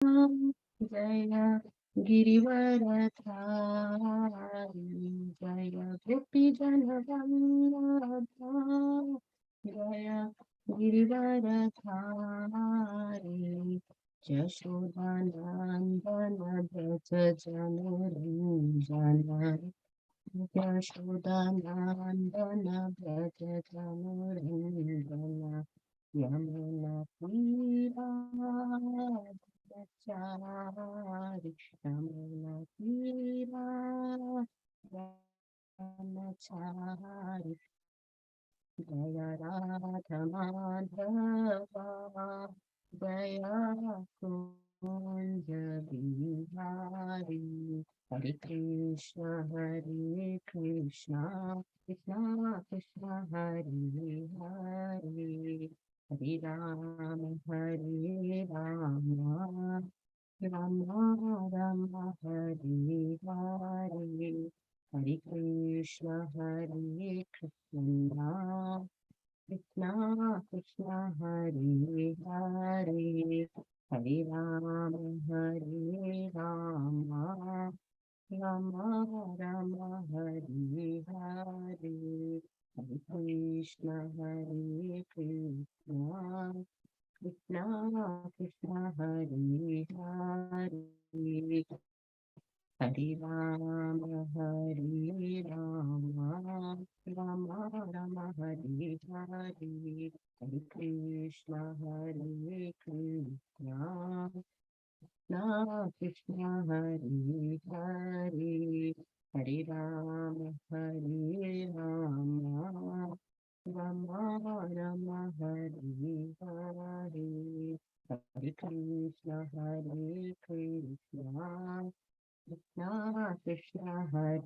Jaya Girivaradhari Jaya Gopi Janavallabha Jaya Girivaradhari Jashodanandana Braja Janaranjana Jashodanandana Braja Janaranjana Yamuna Tira Chari Yamuna Tira Chari Jaya Radha Madhava Jaya Kunja Bihari Hare Krishna Krishna Krishna Hare Hare Hare Rama Rama Rama Hare Hare Hare Krishna Krishna Krishna Krishna Hare Hare Hare Rama Rama Rama Hare Hare Hare Krishna Krishna Krishna Krishna Hare Hare Hare Rama Rama Rama Hare Hare Hare Krishna Krishna Krishna Hare Hare Hare Rama Rama Rama Hare Hare Hare Krishna Krishna Krishna Krishna Hare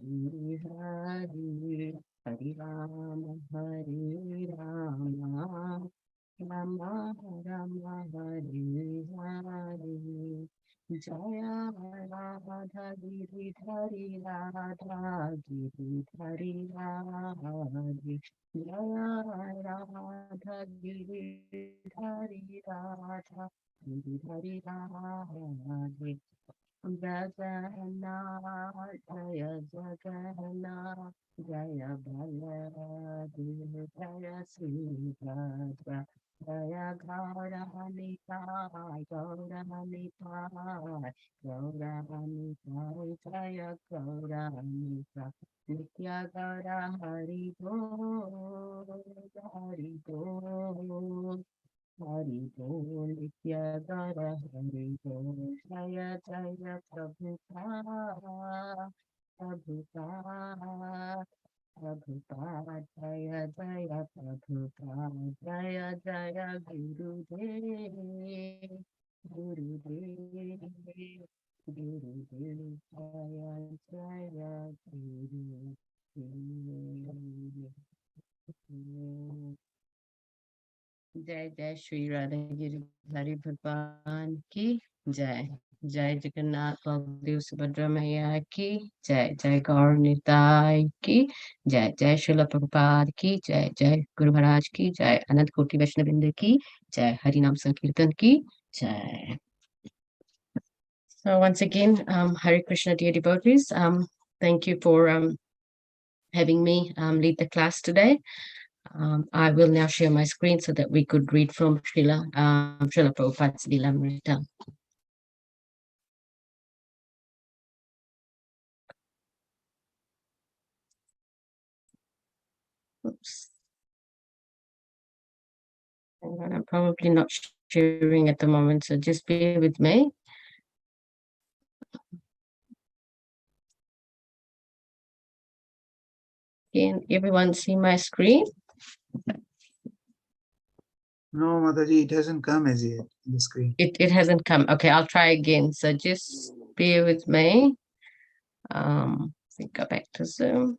Hare Hare Rama Rama Rama Hare Hare Jaya Radha Giridhari Radha Giridhari Radha Jaya Radha Giridhari Radha Giridhari Radha Jagannath Jaya Jagannath Jaya Baladev Jaya Subhadra Jaya Gauranitai Gauranitai Gauranitai Jaya Gauranitai Nitya Gaura Hari Bol Hari Bol Hari Bol Nitya Gaura Hari Bol Jaya Jaya Prabhupada Prabhupada Prabhupada Jaya Jaya Prabhupada Jaya Jaya Gurudev Gurudev Gurudev Jaya Jaya Gurudev जय जय श्री राधा गिरिधारी भगवान की जय जय जगन्नाथ बलदेव सुभद्रा मैया की जय जय गौर निताई की जय जय श्रील प्रभुपाद की जय जय गुरु महाराज की जय अनंत कोटि वैष्णववृंद की जय हरि नाम संकीर्तन की जय. So once again, Hare Krishna dear devotees, thank you for having me lead the class today. I will now share my screen so that we could read from Srila Prabhupada's Lilamrita. Oops. I'm probably not sharing at the moment, so just bear with me. Can everyone see my screen? No, Mataji, it hasn't come as yet on the screen. It hasn't come. Okay, I'll try again. So just bear with me. Go back to Zoom.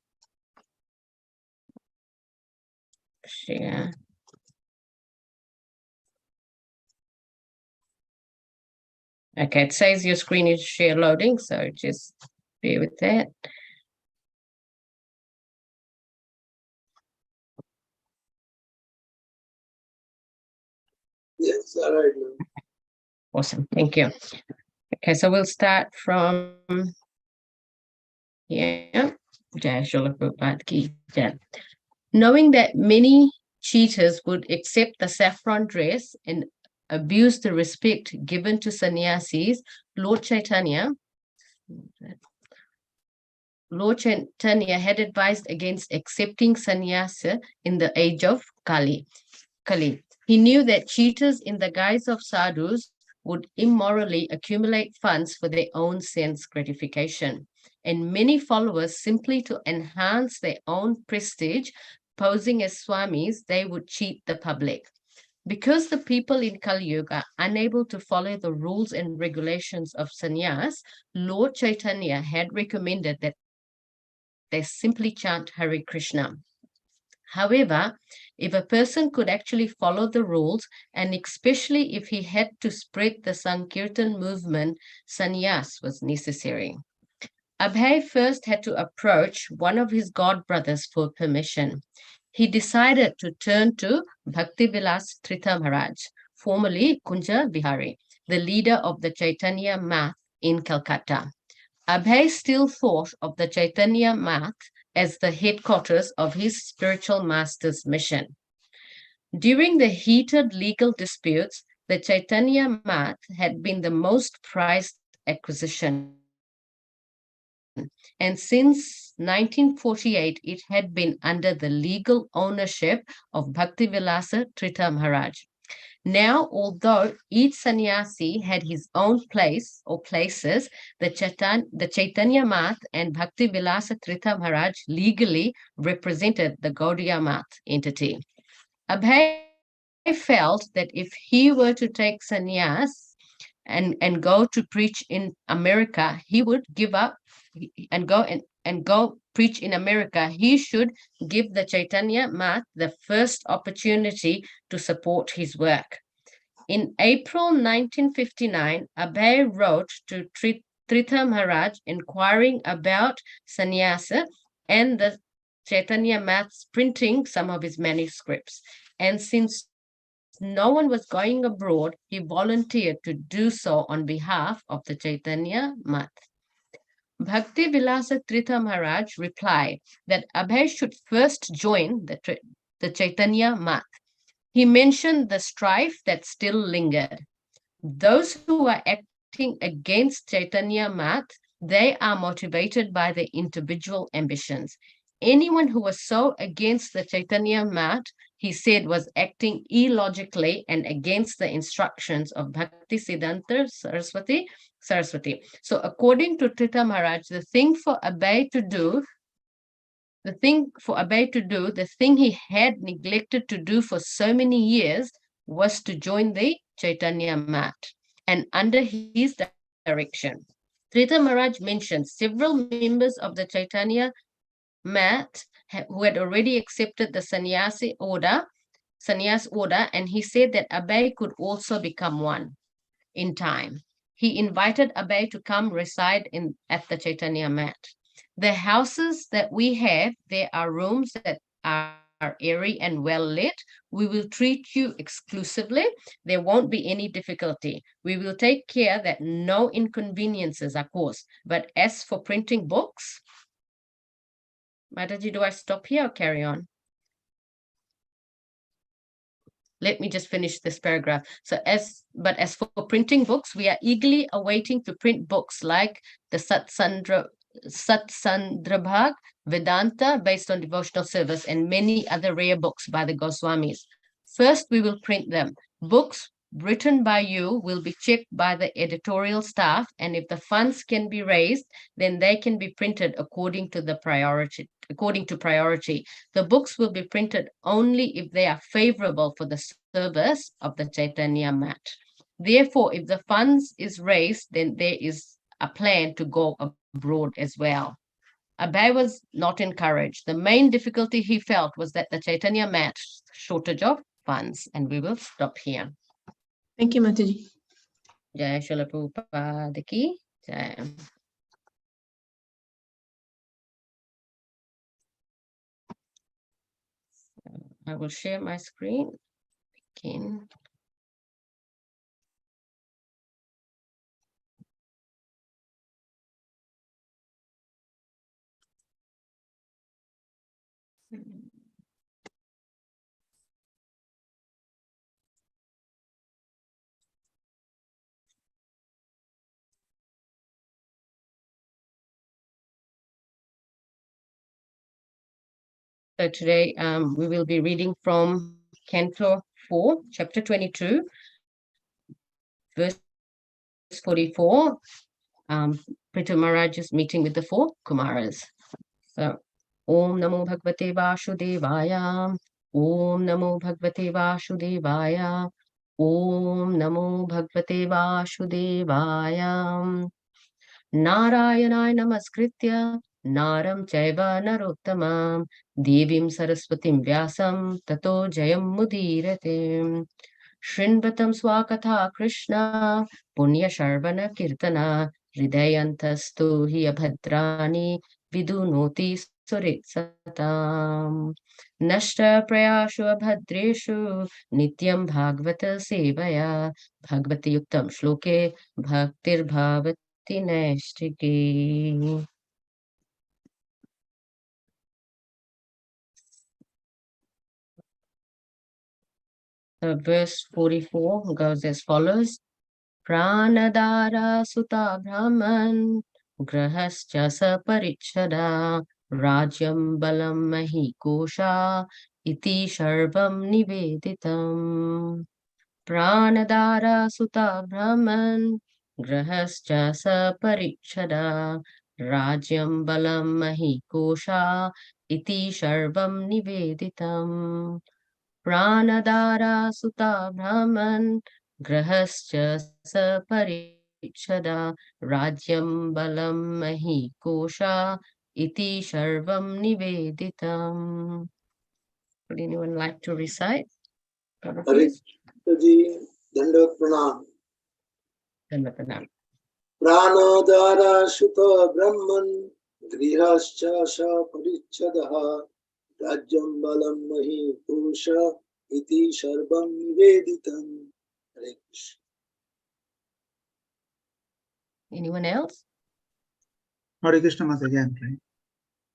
Share. Okay, it says your screen is share loading, so just bear with that. Yes, all right. Awesome, thank you. Okay, so we'll start from here. Knowing that many cheaters would accept the saffron dress and abuse the respect given to sannyasis, Lord Chaitanya had advised against accepting sannyasa in the age of Kali. He knew that cheaters in the guise of sadhus would immorally accumulate funds for their own sense gratification, and many followers, simply to enhance their own prestige, posing as swamis, they would cheat the public. Because the people in Kali Yuga are unable to follow the rules and regulations of sannyas, Lord Chaitanya had recommended that they simply chant Hare Krishna. However, if a person could actually follow the rules, and especially if he had to spread the Sankirtan movement, sannyas was necessary. Abhay first had to approach one of his god brothers for permission. He decided to turn to Bhaktivilas Trita Maharaj, formerly Kunja Bihari, the leader of the Chaitanya Math in Calcutta. Abhay still thought of the Chaitanya Math as the headquarters of his spiritual master's mission. During the heated legal disputes, the Chaitanya Math had been the most prized acquisition, and since 1948 it had been under the legal ownership of Bhaktivilasa Trita Maharaj. Now, although each sannyasi had his own place or places, the Chaitanya Math and Bhaktivilasa Trita Maharaj legally represented the Gaudiya Math entity. Abhay felt that if he were to take sannyas and go to preach in America, he would give up and go preach in America. He should give the Chaitanya Math the first opportunity to support his work. In April 1959, Abhay wrote to Trita Maharaj inquiring about sannyasa and the Chaitanya Math's printing some of his manuscripts. And since no one was going abroad, he volunteered to do so on behalf of the Chaitanya Math. Bhakti Vilasa Trita Maharaj replied that Abhay should first join the Chaitanya Math. He mentioned the strife that still lingered. Those who are acting against Chaitanya Math, they are motivated by their individual ambitions. Anyone who was so against the Chaitanya Math, he said, was acting illogically and against the instructions of Bhakti Siddhanta Saraswati. So according to Trita Maharaj, the thing he had neglected to do for so many years was to join the Chaitanya Math. And under his direction, Trita Maharaj mentioned several members of the Chaitanya Math who had already accepted the sannyas order, and he said that Abhay could also become one in time. He invited Abhay to come reside at the Chaitanya Mat. The houses that we have, there are rooms that are airy and well lit. We will treat you exclusively. There won't be any difficulty. We will take care that no inconveniences are caused. But as for printing books, Mataji, do I stop here or carry on? Let me just finish this paragraph. As for printing books, we are eagerly awaiting to print books like the Satsandrabhag, Vedanta, based on devotional service, and many other rare books by the Goswamis. First, we will print them. Books written by you will be checked by the editorial staff, and if the funds can be raised, then they can be printed according to priority. The books will be printed only if they are favorable for the service of the Chaitanya Mat. Therefore, if the funds is raised, then there is a plan to go abroad as well. Abhay was not encouraged. The main difficulty he felt was that the Chaitanya Mat shortage of funds, and we will stop here. Thank you, Mataji. Jai Srila Prabhupada ki Jai. I will share my screen again. So today we will be reading from Canto 4, Chapter 22, verse 44. Prithu Maharaj is meeting with the 4 Kumaras. So, Om Namo Bhagavate Vasudevaya. Om Namo Bhagavate Vasudevaya. Om Namo Bhagavate Vasudevaya. Narayanaय Namaskritya Naram Chaiva Narottamam Devim Saraswatim Vyasam Tato Jayam Mudirate Shrinvatam Swakatha Krishna Punya Sharvana Kirtana Hridayantastu Hi Abhadrani Vidunoti Suritsatam Nashta Prayashu Abhadreshu Nityam Bhagavata Sevaya Bhagavati Yuktam Shloke Bhaktir Bhavat Nashtriki. Verse 44 goes as follows. Pranadara Sutta Brahman Grahascha Saparichada Rajyam Balam Mahikosha Iti Sharvam Niveditam. Pranadara Sutta Brahman Grahascha Saparichada Rajyam Balam Mahikosha Iti Sharvam Niveditam. Pranadara Sutta Brahman Grahascha Saparichada Rajyam Balam Mahikosha Iti Sharvam Niveditam. Would anyone like to recite? जी दंडवत प्रणाम Pranam. प्राणोदारा सुत ब्रह्मन् गृहश्च परिच्छदः राज्यं बलं मही पुरुष इति सर्वं निवेदितम्. Hare Krishna. Anyone else? Hare Krishna Mataji, I'm trying.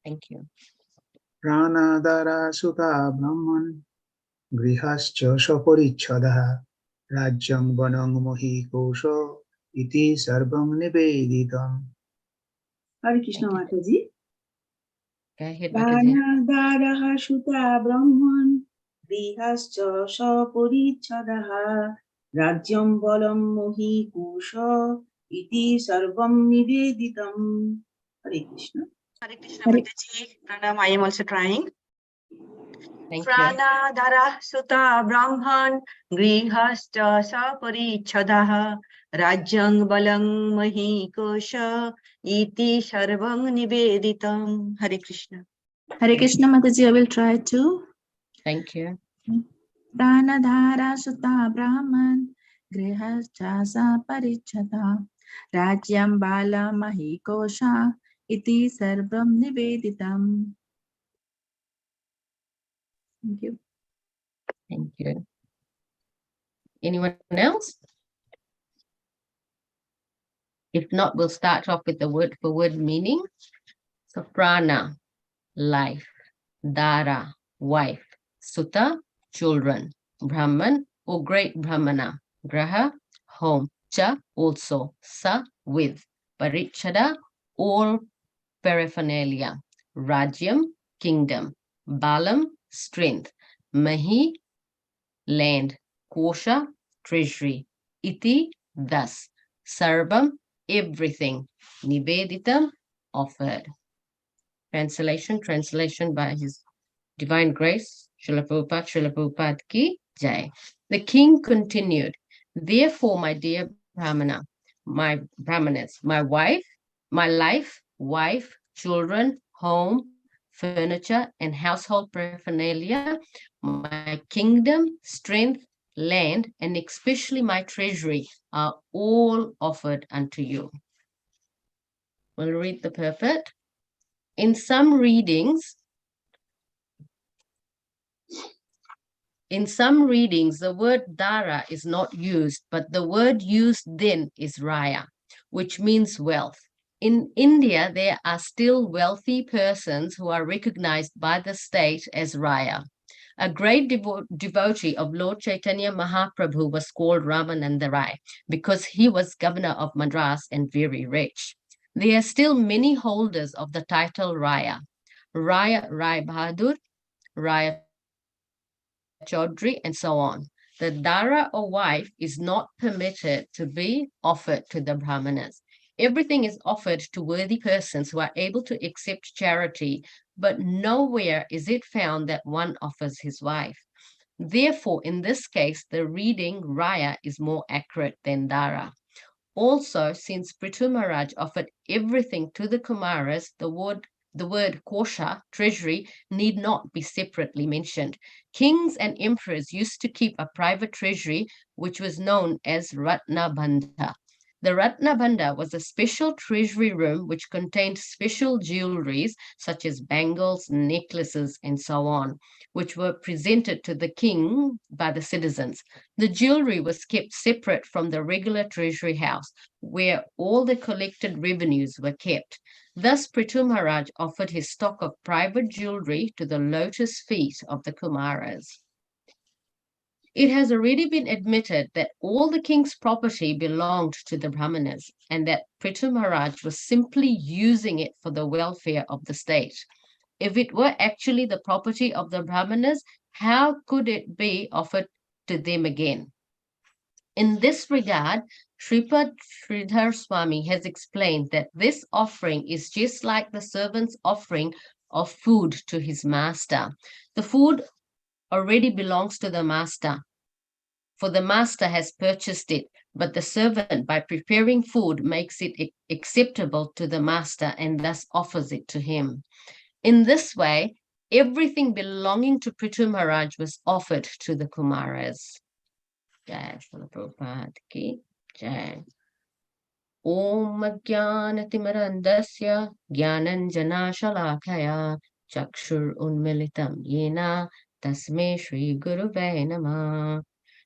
Thank you. Pranadara Sutta Brahman Grihascha Saparichadaha Rajyam Vanang Mohi Kosha Iti Sarvam Niveditam. Hare Krishna Mataji. Go ahead, Mataji. Pranadaraha Sutta Brahman Grihascha Saparichadaha Rajyam Balam Mohi Kusha Iti Sarvam Niveditam. Hare Krishna. Hare Krishna Mataji. Pranam, I am also trying. Thank you. Pranadara Sutta Brahman Grihascha Saparichadaha Rajyang Balang Mahikosha Iti Sarvam Niveditam. Hare Krishna. Hare Krishna Mataji, I will try to. Thank you. Pranadhara Sutta Brahman Grihascha Saparichada Rajyam Bala Mahikosha Iti Sarvam Niveditam. Thank you. Thank you. Anyone else? If not, we'll start off with the word for word meaning. So prana, life. Dara, wife. Sutta, children. Brahman, or great Brahmana. Graha, home. Cha, also. Sa, with. Parichada, all paraphernalia. Rajyam, kingdom. Balam, strength. Mahi, land. Kosha, treasury. Iti, thus. Sarvam, everything. Niveditam, offered. Translation by His Divine Grace, Srila Prabhupada ki jai. The king continued, therefore, my dear Brahmana, my Brahmanas, my life, wife, children, home, furniture, and household paraphernalia, my kingdom, strength, land, and especially my treasury are all offered unto you. We'll read the purport. In some readings, the word dara is not used, but the word used then is raya, which means wealth. In India, there are still wealthy persons who are recognized by the state as Raya. A great devotee of Lord Chaitanya Mahaprabhu was called Ramananda Rai because he was governor of Madras and very rich. There are still many holders of the title Raya. Raya Rai Bahadur, Raya Chaudhry, and so on. The dara or wife is not permitted to be offered to the Brahmanas. Everything is offered to worthy persons who are able to accept charity, but nowhere is it found that one offers his wife. Therefore, in this case, the reading Raya is more accurate than Dara. Also, since Prithu Maharaj offered everything to the Kumaras, the word kosha, treasury, need not be separately mentioned. Kings and emperors used to keep a private treasury, which was known as Ratnabandha. The Ratnabandha was a special treasury room which contained special jewelries such as bangles, necklaces, and so on, which were presented to the king by the citizens. The jewelry was kept separate from the regular treasury house, where all the collected revenues were kept. Thus, Prithu Maharaj offered his stock of private jewelry to the lotus feet of the Kumaras. It has already been admitted that all the king's property belonged to the Brahmanas and that Prithu Maharaj was simply using it for the welfare of the state. If it were actually the property of the Brahmanas, how could it be offered to them again? In this regard, Sripad Sridhar Swami has explained that this offering is just like the servant's offering of food to his master. The food already belongs to the master, for the master has purchased it, but the servant, by preparing food, makes it acceptable to the master and thus offers it to him. In this way, everything belonging to Prithu Maharaj was offered to the Kumaras. Jai Srila Prabhupada ki Jai. Om Jnanatimirandasya Jnananjana Shalakaya Chakshur Unmilitam Yena Tasme Shri Guruve Namah.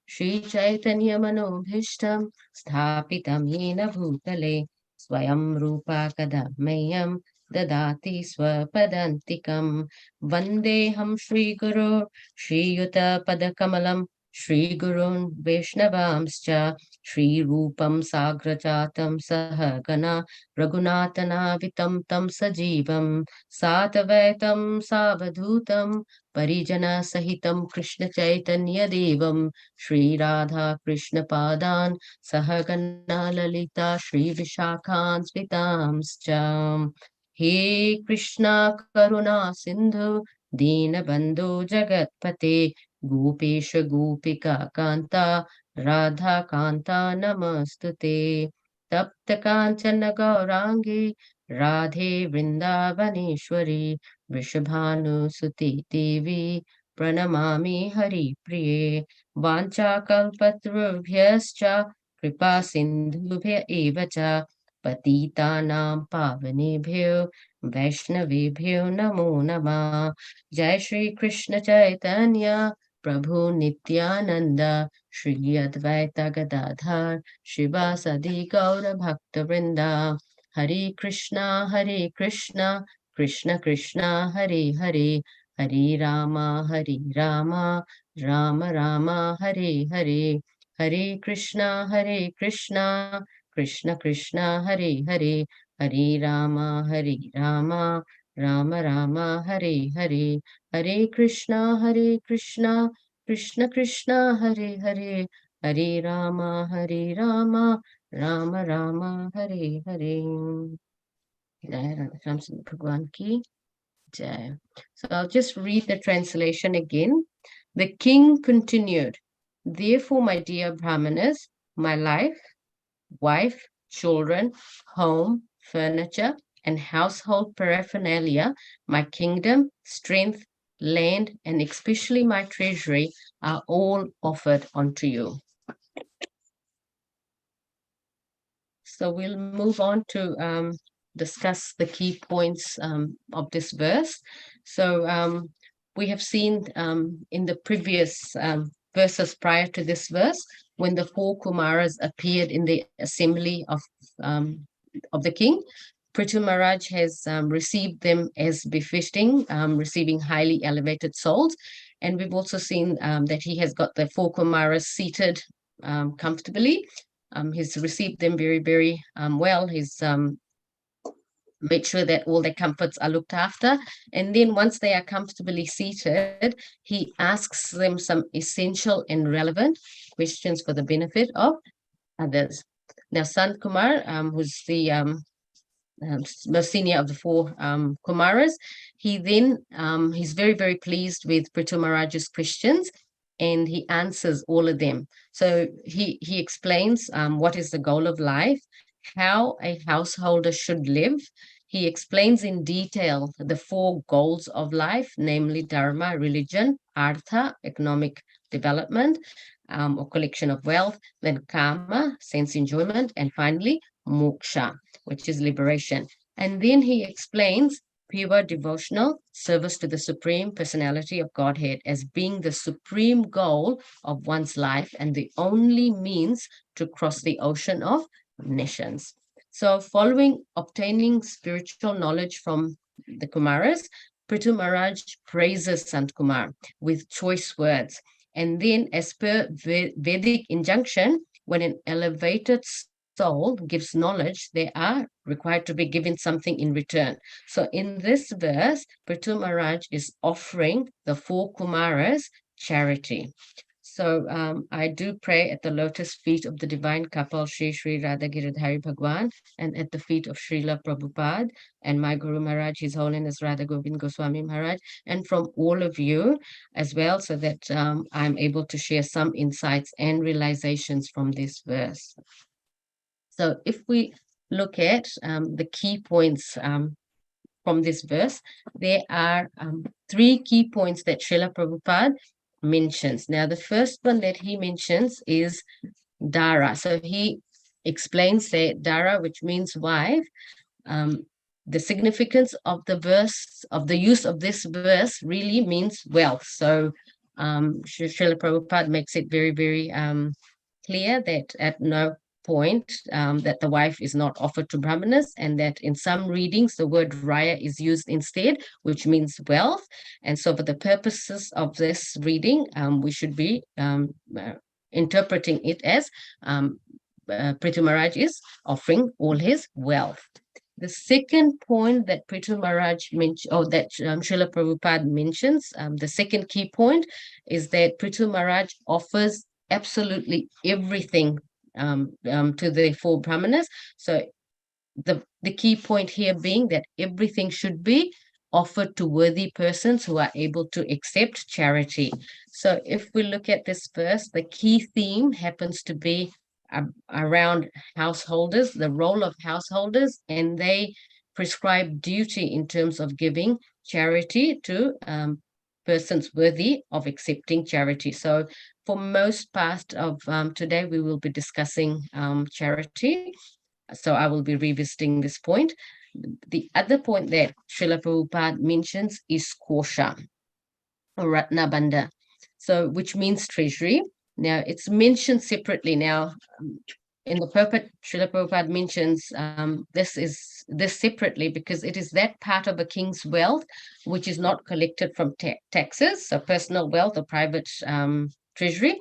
Shri Chaitanya Manobhishtam Sthapitam Yena Bhutale Swayam Rupa Kadameyam Dadati Swapadantikam Vandeham Shri Guru Shri Yuta Padakamalam Shri Gurun Vaishnavamscha Shri Rupam Sagrajatam Sahagana Raghunatanavitam Tam Sajivam Satavaitam Savadhutam Parijana Sahitam Krishna Chaitanya Devam Shri Radha Krishna Padan Sahagana Lalita Shri Vishakhan Svitamscha. He Krishna Karuna Sindhu Dina Bandhu Jagatpate Gopesha Gopika Kanta Radha Kanta Namastute Tapta Kanchana Gaurangi Radhe Vrindavaneshwari Vrishabhanu Suti Devi Pranamami Hari Priye Vancha Kalpatrubhyascha Kripa Sindhubhya Evacha Patitanam Pavanebhyo Vaishnavebhyo Namo Namah. Jai Shri Krishna Chaitanya Prabhu Nityananda Shri Advaita Gadadhar Shivasadi Gaura Bhakta Vrinda Hare Krishna Krishna Krishna Hare Hare Hare Rama Rama Rama Hare Hare Hare Krishna Krishna Krishna Hare Hare Hare Rama Rama Rama Hare Hare Hare Krishna Krishna Krishna Hare Hare Hare Rama Rama Rama Hare Hare. Jai Radha Shyam Bhagwan ki Jai. So I'll just read the translation again. The king continued, therefore, my dear Brahmanas, my life, wife, children, home, furniture, and household paraphernalia, my kingdom, strength, land, and especially my treasury are all offered unto you. So we'll move on to discuss the key points of this verse. So we have seen in the previous verses prior to this verse, when the four Kumaras appeared in the assembly of the king, Prithu Maharaj has received them as befitting, receiving highly elevated souls. And we've also seen that he has got the 4 Kumaras seated comfortably. He's received them very, very well. He's made sure that all their comforts are looked after. And then once they are comfortably seated, he asks them some essential and relevant questions for the benefit of others. Now, Sant Kumar, who's the most senior of the 4 Kumaras, he's very, very pleased with Prithu Maharaj's questions, and he answers all of them. So he explains what is the goal of life, how a householder should live. He explains in detail the 4 goals of life, namely dharma, religion, artha, economic development, or collection of wealth, then karma, sense enjoyment, and finally moksha, which is liberation. And then he explains pure devotional service to the Supreme Personality of Godhead as being the supreme goal of one's life and the only means to cross the ocean of nations. So following obtaining spiritual knowledge from the Kumaras, Prithu Maharaj praises Sant Kumar with choice words. And then, as per Vedic injunction, when an elevated soul gives knowledge, they are required to be given something in return. So in this verse, Prithu Maharaj is offering the 4 Kumaras charity. So I do pray at the lotus feet of the divine couple, Sri Radha Giridhari Bhagwan, and at the feet of Srila Prabhupada and my Guru Maharaj, His Holiness Radha Govind Goswami Maharaj, and from all of you as well, so that I'm able to share some insights and realizations from this verse. So if we look at the key points from this verse, there are 3 key points that Srila Prabhupada mentions. Now, the first one that he mentions is Dara. So he explains that Dara, which means wife, the significance of the verse, of the use of this verse really means wealth. So Srila Prabhupada makes it very, very clear that at no point that the wife is not offered to brahmanas, and that in some readings the word raya is used instead, which means wealth. And so for the purposes of this reading, we should be interpreting it as Prithu Maharaj is offering all his wealth. The second point that Prithu Maharaj mentioned, or that Srila Prabhupada mentions, the second key point is that Prithu Maharaj offers absolutely everything to the 4 brahmanas. So the key point here being that everything should be offered to worthy persons who are able to accept charity. So if we look at this verse, the key theme happens to be around householders, the role of householders, and they prescribe duty in terms of giving charity to persons worthy of accepting charity. So for most part of today, we will be discussing charity. So I will be revisiting this point. The other point that Srila Prabhupada mentions is kosha, or ratnabandha, so which means treasury. Now it's mentioned separately. Now in the purport, Srila Prabhupada mentions this separately because it is that part of a king's wealth which is not collected from taxes, so personal wealth or private treasury.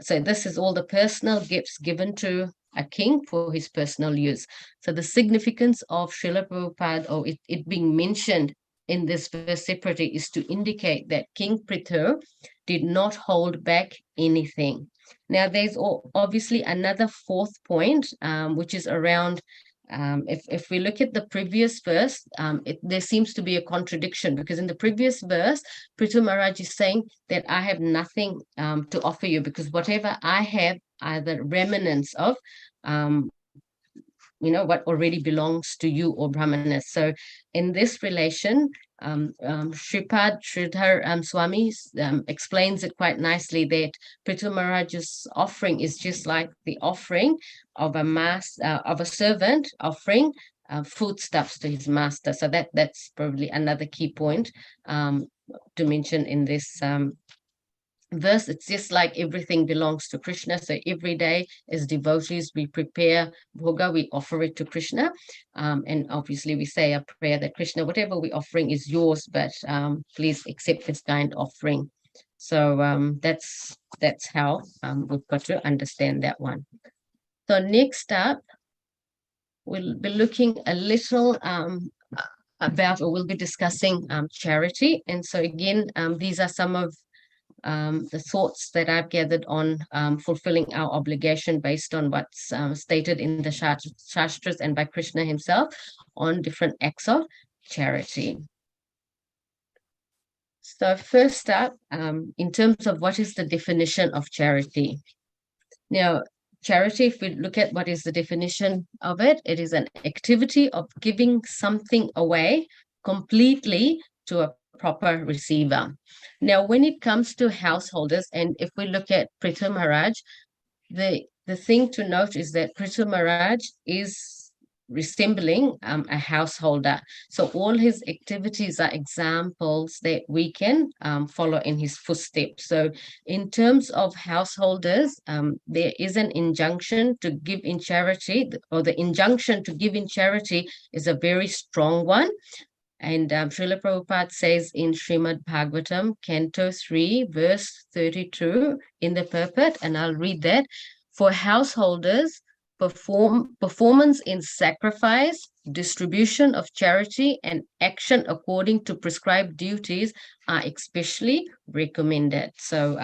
So this is all the personal gifts given to a king for his personal use. So the significance of Srila Prabhupada, or it being mentioned in this verse separately, is to indicate that King Prithu did not hold back anything. Now, there's obviously another 4th point, which is around, if we look at the previous verse, there seems to be a contradiction, because in the previous verse, Prithu Maharaj is saying that I have nothing to offer you, because whatever I have are the remnants of what already belongs to you, or brahmanas. So in this relation, Shripad Sridhar Swami explains it quite nicely, that Prithu Maharaj's offering is just like the offering of a servant offering foodstuffs to his master. So that's probably another key point to mention in this verse, it's just like everything belongs to Krishna. So every day as devotees, we prepare bhoga, we offer it to Krishna. And obviously we say a prayer that Krishna, whatever we're offering is yours, but please accept this kind offering. So that's how we've got to understand that one. So next up, we'll be looking a little about, or we'll be discussing charity. And so again, these are some of the thoughts that I've gathered on fulfilling our obligation based on what's stated in the Shastras and by Krishna himself on different acts of charity. So first up, in terms of what is the definition of charity. Now, charity, if we look at what is the definition of it, it is an activity of giving something away completely to a proper receiver. Now, when it comes to householders, and if we look at Prithu Maharaj, the thing to note is that Prithu Maharaj is resembling a householder. So all his activities are examples that we can follow in his footsteps. So in terms of householders, there is an injunction to give in charity, or the injunction to give in charity is a very strong one. And Srila Prabhupada says in Srimad Bhagavatam, Canto 3, verse 32 in the purport, and I'll read that. For householders, performance in sacrifice, distribution of charity, and action according to prescribed duties are especially recommended. So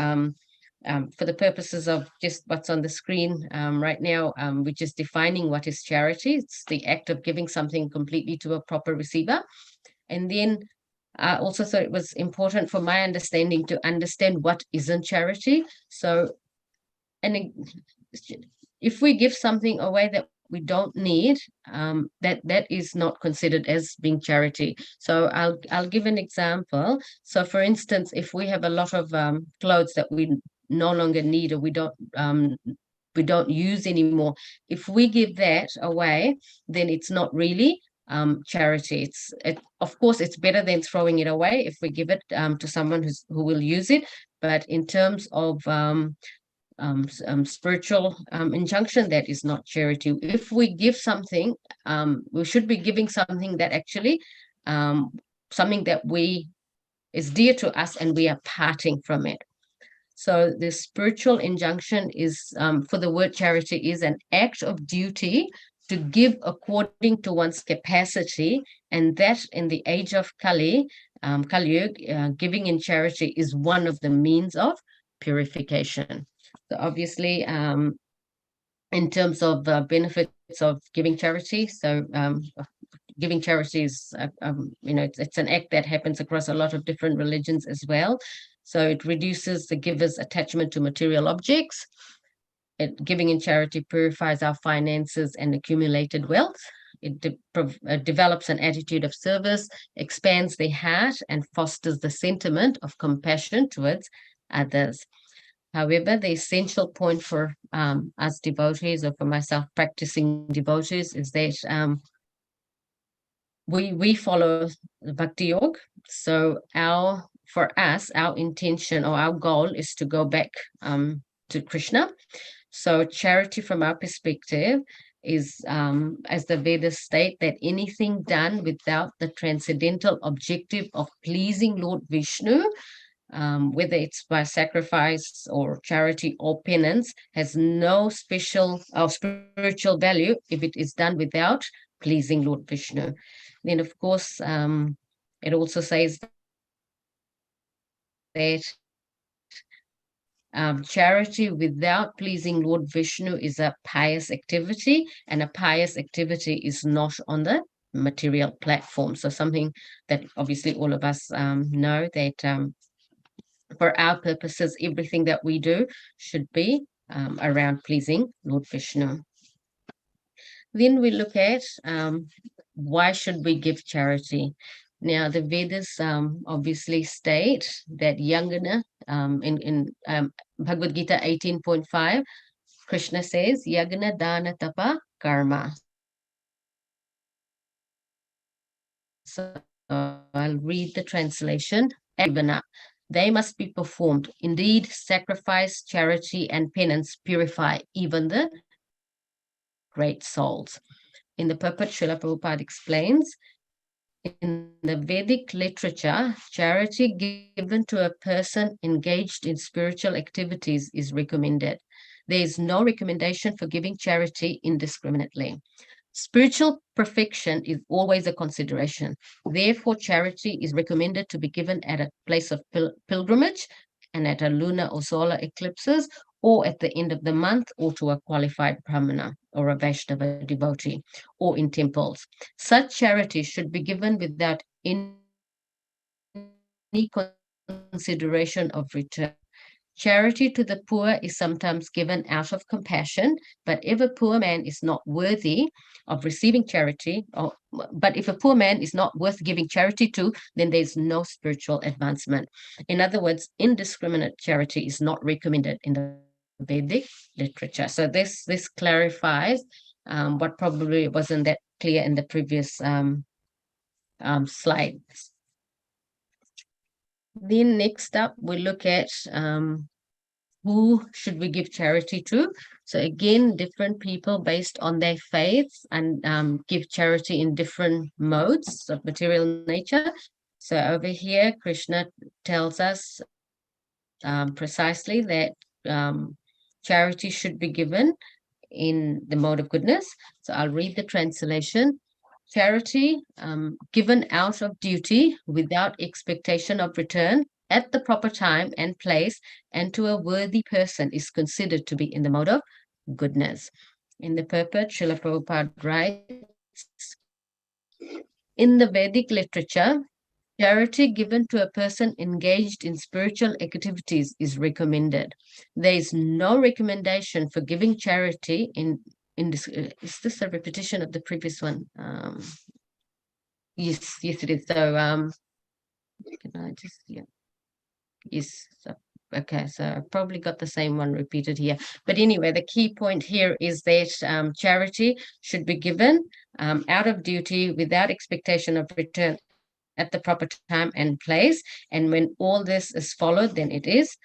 for the purposes of just what's on the screen right now, which is defining what is charity, it's the act of giving something completely to a proper receiver. And then I also thought it was important for my understanding to understand what isn't charity. So, and if we give something away that we don't need, that is not considered as being charity. So I'll give an example. So for instance, if we have a lot of clothes that we no longer need, or we don't use anymore, if we give that away, then it's not really charity. Of course, it's better than throwing it away if we give it to someone who will use it. But in terms of spiritual injunction, that is not charity. If we give something, we should be giving something that actually something that is dear to us, and we are parting from it. So the spiritual injunction is, for the word charity, is an act of duty to give according to one's capacity, and that in the age of Kali Yuga, giving in charity is one of the means of purification. So obviously, in terms of the benefits of giving charity, so giving charity is, it's an act that happens across a lot of different religions as well. So it reduces the giver's attachment to material objects. Giving in charity purifies our finances and accumulated wealth. It develops an attitude of service, expands the heart, and fosters the sentiment of compassion towards others. However, the essential point for us devotees, or for myself practicing devotees, is that we follow the Bhakti Yoga. So for us, our intention or our goal is to go back to Krishna. So charity from our perspective is, as the Vedas state, that anything done without the transcendental objective of pleasing Lord Vishnu, whether it's by sacrifice or charity or penance, has no special or spiritual value if it is done without pleasing Lord Vishnu. Then, of course, it also says that charity without pleasing Lord Vishnu is a pious activity, and a pious activity is not on the material platform. So something that obviously all of us know, that for our purposes, everything that we do should be around pleasing Lord Vishnu. Then we look at why should we give charity? Now, the Vedas obviously state that Yagana, in Bhagavad Gita 18.5, Krishna says, Yagana Dana Tapa Karma. So I'll read the translation. The They must be performed. Indeed, sacrifice, charity, and penance purify even the great souls. In the purport, Srila Prabhupada explains, in the Vedic literature, charity given to a person engaged in spiritual activities is recommended. There is no recommendation for giving charity indiscriminately. Spiritual perfection is always a consideration. Therefore, charity is recommended to be given at a place of pilgrimage and at a lunar or solar eclipses, or at the end of the month, or to a qualified brahmana or a Vaishnava devotee, or in temples. Such charity should be given without any consideration of return. Charity to the poor is sometimes given out of compassion, but if a poor man is not worthy of receiving charity, but if a poor man is not worth giving charity to, then there's no spiritual advancement. In other words, indiscriminate charity is not recommended in the Vedic literature. So this clarifies what probably wasn't that clear in the previous slides. Then next up, we look at who should we give charity to. So again, different people based on their faiths and give charity in different modes of material nature. So over here, Krishna tells us precisely that charity should be given in the mode of goodness. So I'll read the translation. Charity given out of duty without expectation of return at the proper time and place and to a worthy person is considered to be in the mode of goodness. In the purport, Srila Prabhupada writes, in the Vedic literature, charity given to a person engaged in spiritual activities is recommended. There is no recommendation for giving charity in this. Is this a repetition of the previous one? Yes, it is. So, can I just, yes. So, okay, so I probably got the same one repeated here. But anyway, the key point here is that charity should be given out of duty without expectation of return at the proper time and place. And when all this is followed, then it is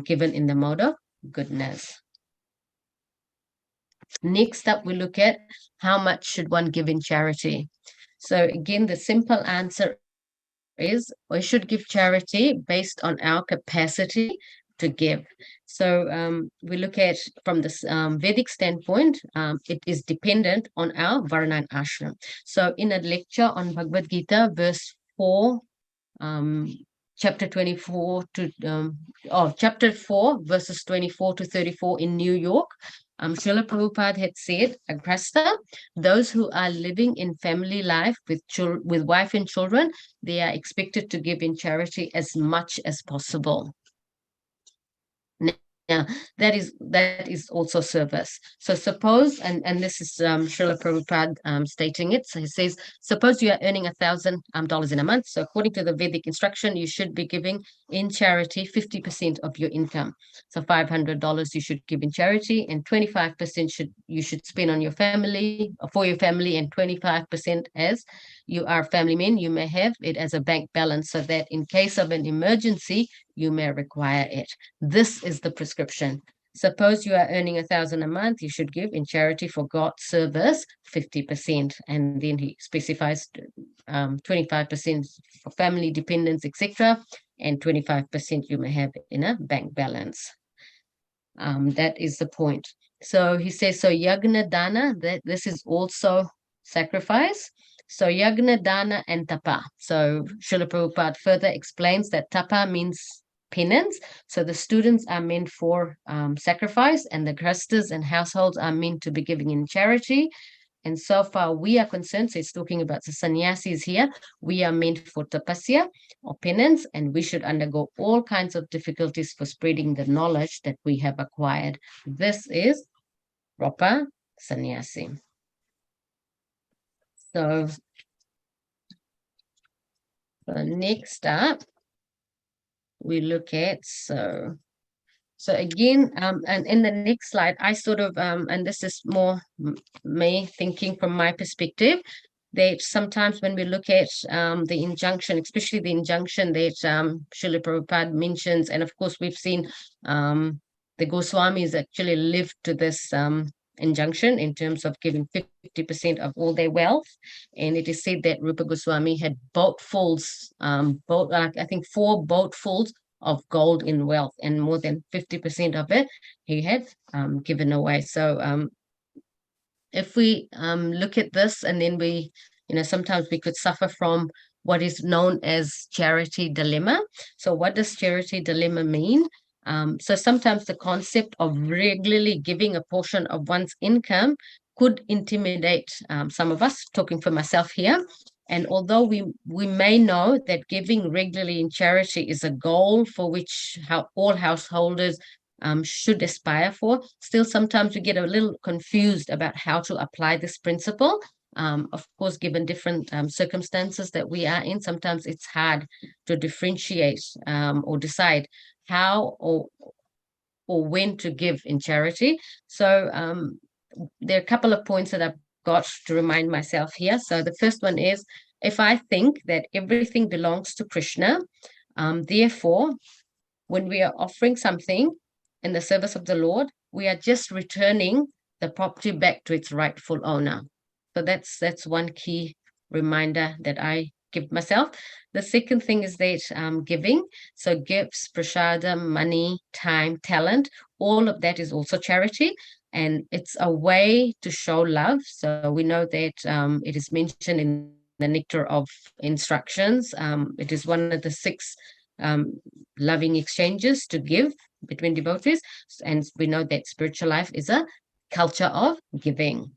given in the mode of goodness. Next up, we look at how much should one give in charity. So again, the simple answer is we should give charity based on our capacity to give. So we look at from this Vedic standpoint, it is dependent on our Varna and Ashram. So in a lecture on Bhagavad Gita, verse 4, chapter 24 to chapter 4, verses 24 to 34 in New York, Srila Prabhupada had said, Agrasta, those who are living in family life with wife and children, they are expected to give in charity as much as possible. Now, that is also service. So suppose, and this is Srila Prabhupada stating it. So he says, suppose you are earning $1,000 in a month. So according to the Vedic instruction, you should be giving in charity 50% of your income. So $500 you should give in charity, and 25% you should spend on your family, for your family, and 25% as you are family men, you may have it as a bank balance so that in case of an emergency, you may require it. This is the prescription. Suppose you are earning $1,000 a month, you should give in charity for God's service 50%. And then he specifies 25% for family dependents, etc. And 25% you may have in a bank balance. That is the point. So he says, so yagna dana, that this is also sacrifice. So yagna dana and tapa. So Srila Prabhupada further explains that tapa means penance. So the students are meant for sacrifice, and the grastas and households are meant to be giving in charity. And so far we are concerned, so it's talking about the sannyasis here, we are meant for tapasya or penance, and we should undergo all kinds of difficulties for spreading the knowledge that we have acquired. This is proper sannyasi. So next up, we look at, so again, and in the next slide, I sort of, and this is more me thinking from my perspective, that sometimes when we look at the injunction, especially the injunction that Srila Prabhupada mentions, and of course we've seen the Goswamis actually lived to this injunction in terms of giving 50% of all their wealth. And it is said that Rupa Goswami had boatfuls, I think 4 boatfuls of gold in wealth, and more than 50% of it he had given away. So if we look at this, and then we, sometimes we could suffer from what is known as charity dilemma. So what does charity dilemma mean? So sometimes the concept of regularly giving a portion of one's income could intimidate some of us, talking for myself here. And although we may know that giving regularly in charity is a goal for which all householders should aspire for, still sometimes we get a little confused about how to apply this principle. Of course, given different circumstances that we are in, sometimes it's hard to differentiate or decide how or when to give in charity. So there are a couple of points that I've got to remind myself here. So the first one is, if I think that everything belongs to Krishna, therefore, when we are offering something in the service of the Lord, we are just returning the property back to its rightful owner. So that's one key reminder that I give myself. The second thing is that giving, so gifts, prasadam, money, time, talent, all of that is also charity, and it's a way to show love. So we know that it is mentioned in the Nectar of Instructions. It is one of the 6 loving exchanges to give between devotees, and we know that spiritual life is a culture of giving.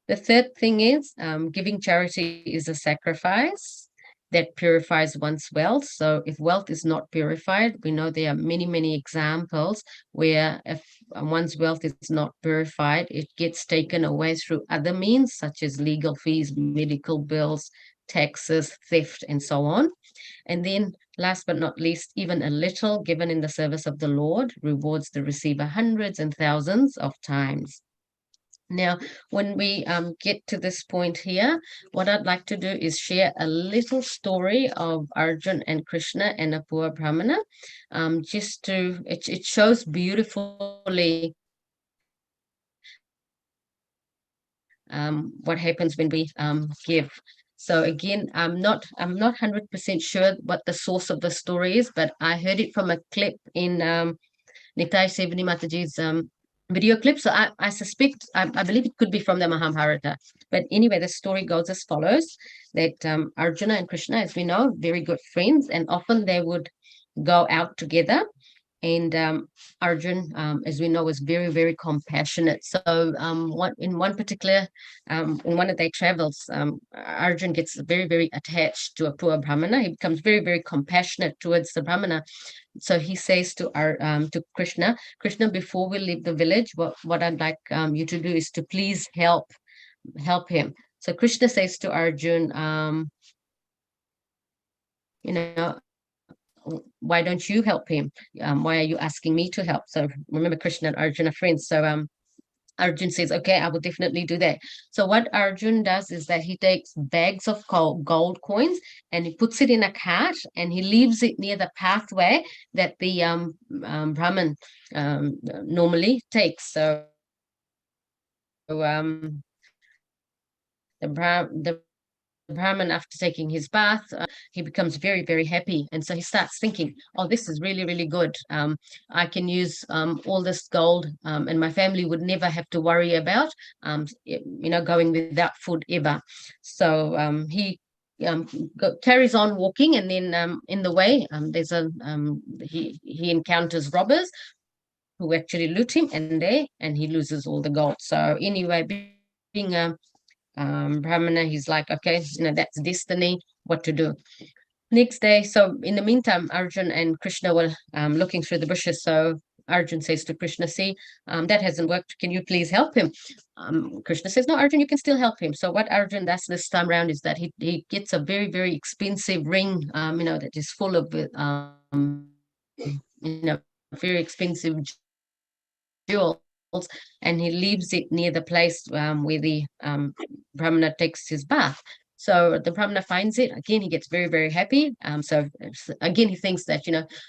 The third thing is giving charity is a sacrifice that purifies one's wealth. So if wealth is not purified, we know there are many examples where if one's wealth is not purified, it gets taken away through other means, such as legal fees, medical bills, taxes, theft, and so on. And then last but not least, even a little given in the service of the Lord rewards the receiver hundreds and thousands of times. Now, when we get to this point here, what I'd like to do is share a little story of Arjun and Krishna and a poor Brahmana, just to, it shows beautifully what happens when we give. So again, I'm not 100% sure what the source of the story is, but I heard it from a clip in Nitai Sevani Mataji's video clip. So I suspect, I believe it could be from the Mahabharata. But anyway, the story goes as follows, that Arjuna and Krishna, as we know, very good friends, and often they would go out together. And Arjun, as we know, was very compassionate. So in one of their travels, Arjun gets very attached to a poor Brahmana. He becomes very compassionate towards the Brahmana. So he says to Krishna, before we leave the village, what I'd like you to do is to please help him. So Krishna says to Arjun, why don't you help him? Why are you asking me to help? So remember, Krishna and Arjun are friends. So Arjun says, okay, I will definitely do that. So what Arjun does is that he takes bags of gold coins and he puts it in a cart and he leaves it near the pathway that the Brahman normally takes. So the Brahman, after taking his bath, he becomes very happy, and so he starts thinking, oh, this is really good. I can use all this gold, and my family would never have to worry about going without food ever. So he carries on walking, and then in the way there's he encounters robbers who actually loot him, and he loses all the gold. So anyway, being a Brahmana, he's like, okay, that's destiny, what to do. Next day, so in the meantime, Arjun and Krishna were looking through the bushes. So Arjun says to Krishna, see, that hasn't worked. Can you please help him? Krishna says, no, Arjun, you can still help him. So what Arjun does this time around is that he gets a very expensive ring, that is full of, very expensive jewels, and he leaves it near the place where the Brahmana takes his bath. So the Brahmana finds it. Again, he gets very, very happy. So again, he thinks that,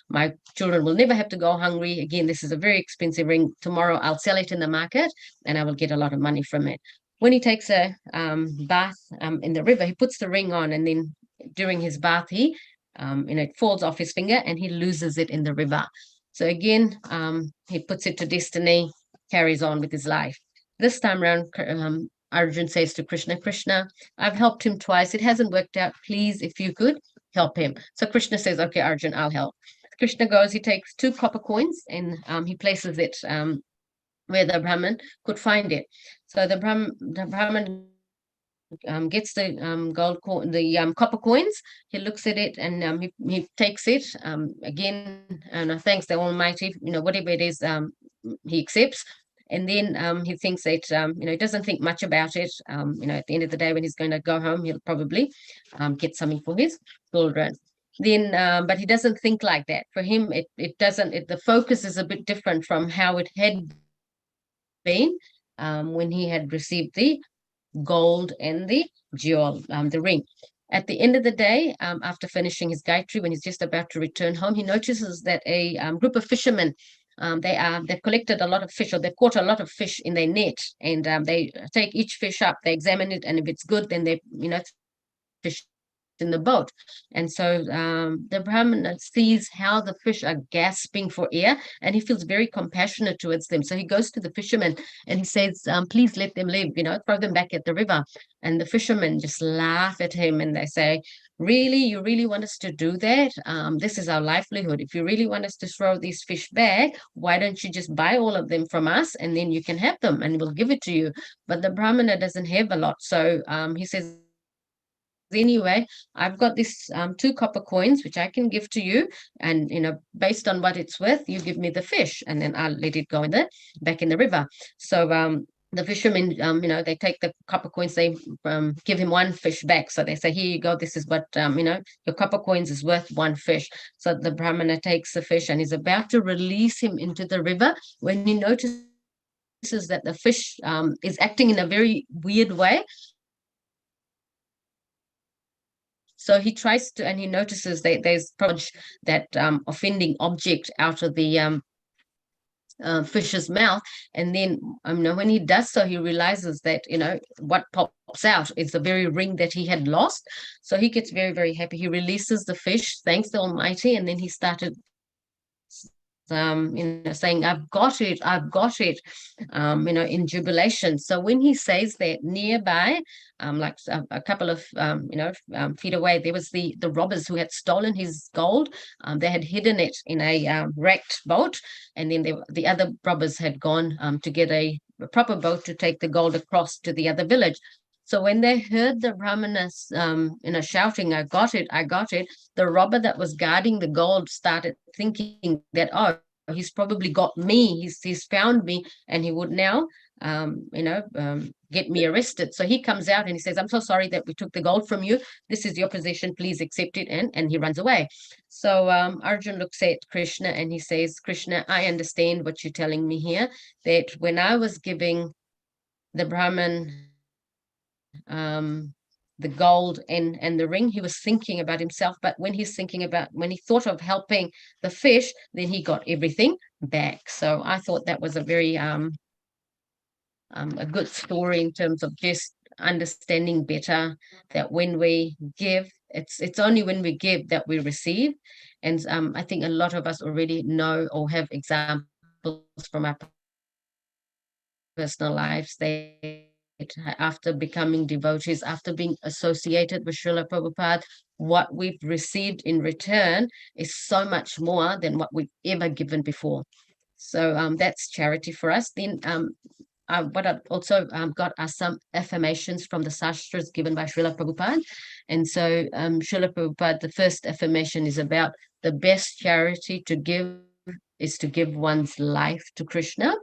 my children will never have to go hungry. Again, this is a very expensive ring. Tomorrow I'll sell it in the market and I will get a lot of money from it. When he takes a bath in the river, he puts the ring on, and then during his bath, it falls off his finger and he loses it in the river. So again, he puts it to destiny, carries on with his life. This time around, Arjun says to Krishna, Krishna, I've helped him twice. It hasn't worked out. Please, if you could, help him. So Krishna says, okay, Arjun, I'll help. Krishna goes, he takes 2 copper coins and he places it where the Brahmin could find it. So the Brahmin gets the copper coins. He looks at it and he takes it again and thanks the Almighty. Whatever it is, he accepts. And then he thinks that he doesn't think much about it. At the end of the day, when he's going to go home, he'll probably get something for his children. Then, but he doesn't think like that. For him, it doesn't. The focus is a bit different from how it had been when he had received the gold and the jewel, the ring. At the end of the day, after finishing his Gayatri, when he's just about to return home, he notices that a group of fishermen, they've collected a lot of fish, or they've caught a lot of fish in their net, and they take each fish up, they examine it, and if it's good, then they, fish in the boat. And so the Brahmana sees how the fish are gasping for air, and he feels very compassionate towards them. So he goes to the fishermen and he says, please let them live, throw them back at the river. And the fishermen just laugh at him and they say, really, you really want us to do that? This is our livelihood. If you really want us to throw these fish back, why don't you just buy all of them from us and then you can have them and we'll give it to you. But the Brahmana doesn't have a lot. So he says, anyway, I've got this 2 copper coins which I can give to you, and based on what it's worth, you give me the fish and then I'll let it go back in the river. So the fishermen, they take the copper coins, they give him 1 fish back. So they say, here you go, this is what your copper coins is worth 1 fish. So the Brahmana takes the fish and is about to release him into the river when he notices that the fish is acting in a very weird way. So he tries to, and he notices that there's that offending object out of the fish's mouth. And then, when he does so, he realizes that, what pops out is the very ring that he had lost. So he gets very, very happy. He releases the fish, thanks the Almighty, and then he started saying, I've got it, in jubilation. So when he says that, nearby, like a couple of, feet away, there was the robbers who had stolen his gold. They had hidden it in a wrecked boat, and then the other robbers had gone to get a proper boat to take the gold across to the other village. So when they heard the Brahmanas, shouting, I got it, the robber that was guarding the gold started thinking that, oh, he's probably got me, he's found me, and he would now, get me arrested. So he comes out and he says, I'm so sorry that we took the gold from you. This is your possession, please accept it. And he runs away. So Arjun looks at Krishna and he says, Krishna, I understand what you're telling me here, that when I was giving the Brahman the gold and the ring, he was thinking about himself. But when he thought of helping the fish, then he got everything back. So I thought that was a very a good story in terms of just understanding better that when we give, it's only when we give that we receive. And I think a lot of us already know or have examples from our personal lives that after becoming devotees, after being associated with Srila Prabhupada, what we've received in return is so much more than what we've ever given before. So that's charity for us. Then what I've also got are some affirmations from the sastras given by Srila Prabhupada. And so Srila Prabhupada, the first affirmation is about the best charity to give is to give one's life to Krishna.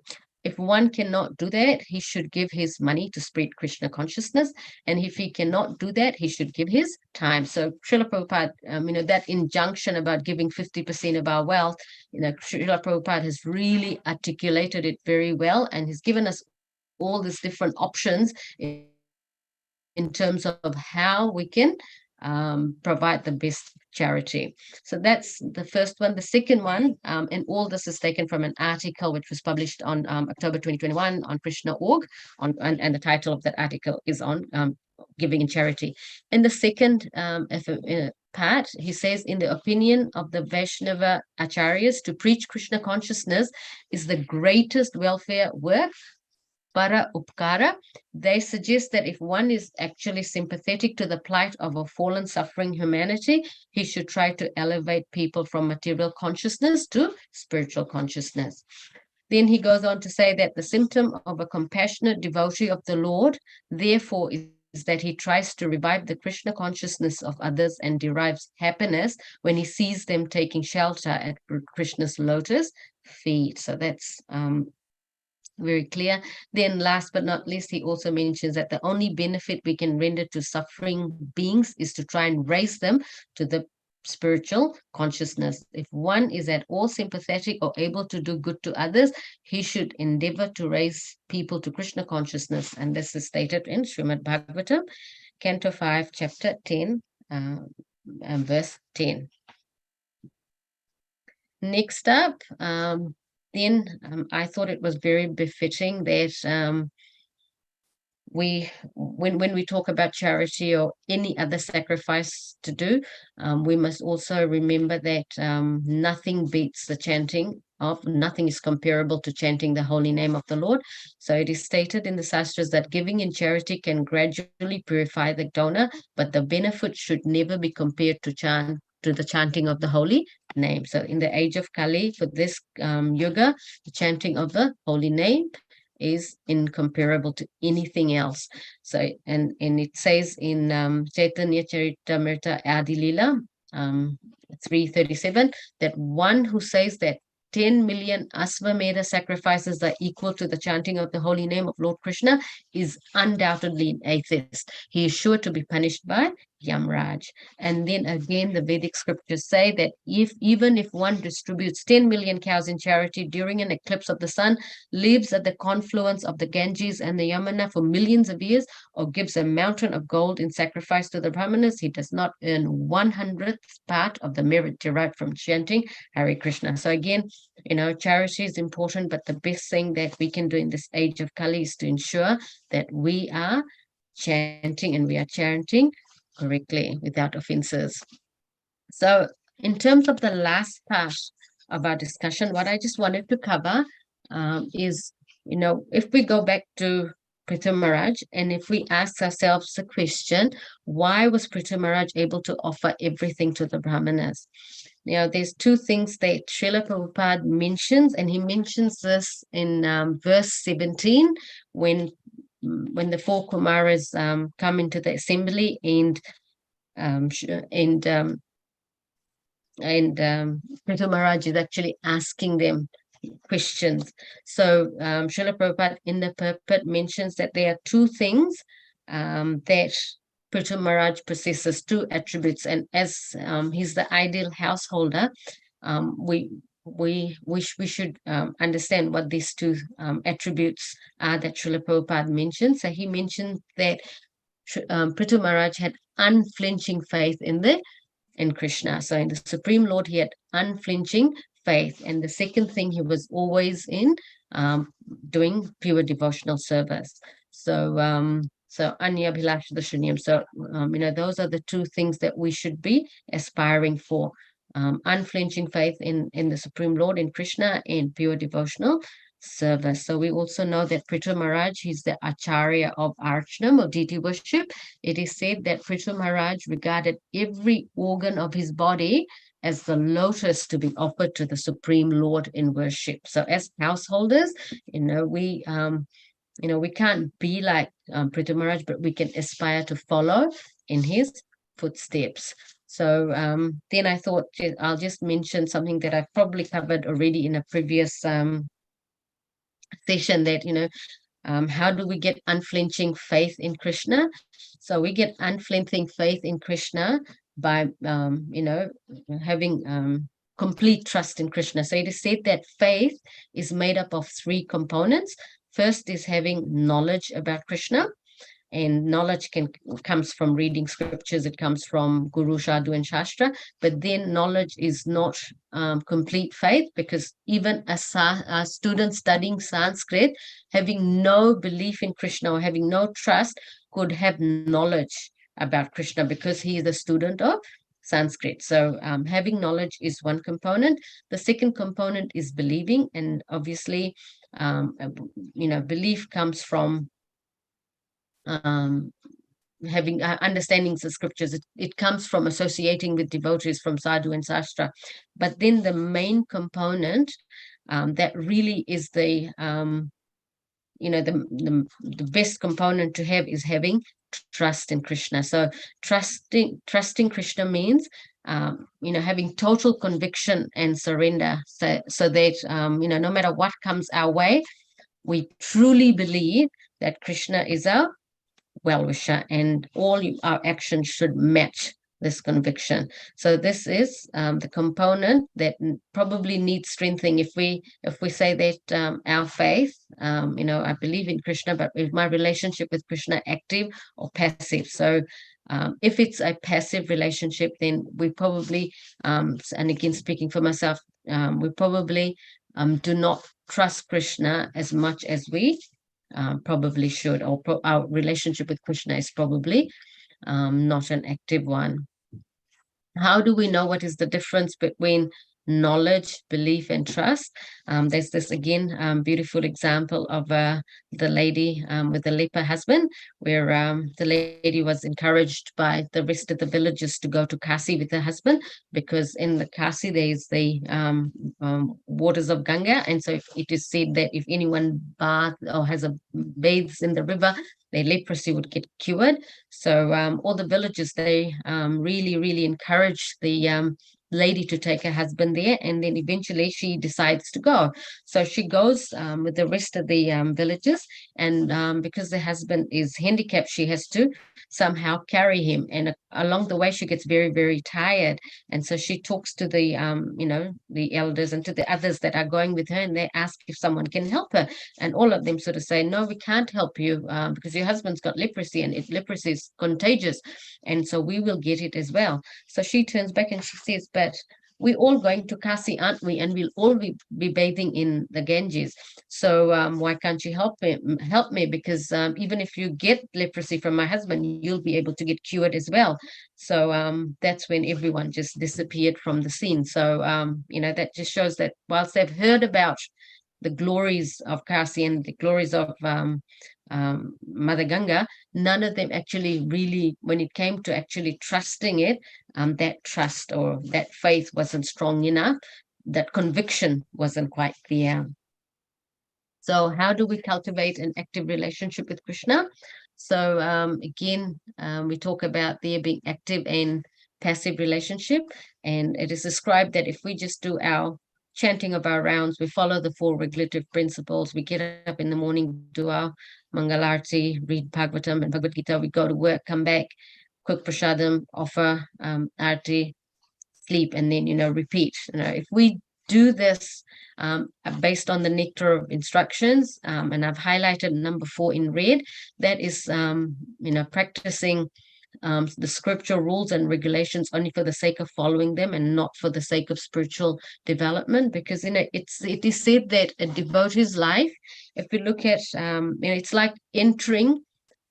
If one cannot do that, he should give his money to spread Krishna consciousness. And if he cannot do that, he should give his time. So Srila Prabhupada, that injunction about giving 50% of our wealth, Srila Prabhupada has really articulated it very well and has given us all these different options in in terms of how we can provide the best charity. So that's the first one. The second one, and all this is taken from an article which was published on October 2021 on Krishna.org, and the title of that article is on giving in charity. In the second part, he says, in the opinion of the Vaishnava Acharyas, to preach Krishna consciousness is the greatest welfare work, para upkara. They suggest that if one is actually sympathetic to the plight of a fallen, suffering humanity, he should try to elevate people from material consciousness to spiritual consciousness. Then he goes on to say that the symptom of a compassionate devotee of the Lord, therefore, is that he tries to revive the Krishna consciousness of others and derives happiness when he sees them taking shelter at Krishna's lotus feet. So that's very clear. Then last but not least, he also mentions that the only benefit we can render to suffering beings is to try and raise them to the spiritual consciousness. If one is at all sympathetic or able to do good to others, he should endeavor to raise people to Krishna consciousness. And this is stated in Srimad Bhagavatam, Canto 5, Chapter 10, and verse 10. Next up, then I thought it was very befitting that when we talk about charity or any other sacrifice to do, we must also remember that nothing beats the chanting of, nothing is comparable to chanting the holy name of the Lord. So it is stated in the Shastras that giving in charity can gradually purify the donor, but the benefit should never be compared to the chanting of the holy name. So in the age of Kali, for this yuga, the chanting of the holy name is incomparable to anything else. So, and it says in Chaitanya Charitamrita Adi Lila 337 that one who says that 10 million Asvamedha sacrifices are equal to the chanting of the holy name of Lord Krishna is undoubtedly an atheist. He is sure to be punished by Yamraj. And then again, the Vedic scriptures say that even if one distributes 10 million cows in charity during an eclipse of the sun, lives at the confluence of the Ganges and the Yamuna for millions of years, or gives a mountain of gold in sacrifice to the Brahmanas, he does not earn 1/100th part of the merit derived from chanting Hare Krishna. So again, charity is important, but the best thing that we can do in this age of Kali is to ensure that we are chanting, and we are chanting correctly without offenses. So in terms of the last part of our discussion, what I just wanted to cover is, if we go back to Prithu Maharaj, and if we ask ourselves the question, why was Prithu Maharaj able to offer everything to the Brahmanas? There's two things that Srila Prabhupada mentions, and he mentions this in verse 17, when the four Kumaras come into the assembly, and Prithu Maharaj is actually asking them questions. So Srila Prabhupada in the purport mentions that there are two things that Prithu Maharaj possesses, two attributes, and as he's the ideal householder, we should understand what these two attributes are that Srila Prabhupada mentioned. So he mentioned that Prithu Maharaj had unflinching faith in Krishna. So in the Supreme Lord, he had unflinching faith. And the second thing, he was always in doing pure devotional service. So Anya Bhilash Dashunyam. So those are the two things that we should be aspiring for. Unflinching faith in the Supreme Lord, in Krishna, and pure devotional service. So we also know that Prithu Maharaj, he's the Acharya of Archanam, of deity worship. It is said that Prithu Maharaj regarded every organ of his body as the lotus to be offered to the Supreme Lord in worship. So as householders, we can't be like Prithu Maharaj, but we can aspire to follow in his footsteps. So then I thought I'll just mention something that I've probably covered already in a previous session, that how do we get unflinching faith in Krishna? So we get unflinching faith in Krishna by having complete trust in Krishna. So it is said that faith is made up of three components. First is having knowledge about Krishna, and knowledge comes from reading scriptures, it comes from Guru, Sadhu, and Shastra. But then knowledge is not complete faith, because even a student studying Sanskrit, having no belief in Krishna or having no trust, could have knowledge about Krishna because he is a student of Sanskrit. So having knowledge is one component. The second component is believing, and obviously, belief comes from having understandings of scriptures. It comes from associating with devotees from Sadhu and Shastra. But then the main component that really is the the best component to have is having trust in Krishna. So trusting Krishna means having total conviction and surrender, so that no matter what comes our way, we truly believe that Krishna is our well-wisher, and all our actions should match this conviction. So this is the component that probably needs strengthening. If we say that our faith, I believe in Krishna, but is my relationship with Krishna active or passive? So if it's a passive relationship, then we probably, and again speaking for myself, we probably do not trust Krishna as much as we probably should, or our relationship with Krishna is probably not an active one. How do we know what is the difference between knowledge, belief, and trust? There's this again beautiful example of the lady with the leper husband, where the lady was encouraged by the rest of the villagers to go to Kasi with her husband, because in the Kasi there's the waters of Ganga, and so it is said that if anyone baths or has a bathes in the river, their leprosy would get cured. So all the villagers, they really encouraged the lady to take her husband there, and then eventually she decides to go. So she goes with the rest of the villagers, and because the husband is handicapped, she has to somehow carry him, and along the way she gets very tired, and so she talks to the the elders and to the others that are going with her, and they ask if someone can help her, and all of them sort of say, no, we can't help you because your husband's got leprosy, and leprosy is contagious, and so we will get it as well. So she turns back and she says, but we're all going to Kasi, aren't we? And we'll all be bathing in the Ganges. So why can't you help me? Because even if you get leprosy from my husband, you'll be able to get cured as well. So that's when everyone just disappeared from the scene. So that just shows that whilst they've heard about the glories of Kasi and the glories of Mother Ganga, none of them actually really, when it came to actually trusting it, that trust or that faith wasn't strong enough, that conviction wasn't quite clear. So how do we cultivate an active relationship with Krishna? So again, we talk about there being active and passive relationship, and it is described that if we just do our chanting of our rounds, we follow the 4 regulative principles, we get up in the morning, do our Mangalarti, read Bhagavatam and Bhagavad Gita, we go to work, come back, cook prasadam, offer arti, sleep, and then repeat. If we do this based on the nectar of instructions, and I've highlighted number 4 in red, that is practicing the scriptural rules and regulations only for the sake of following them and not for the sake of spiritual development. Because it is said that a devotee's life, if we look at it's like entering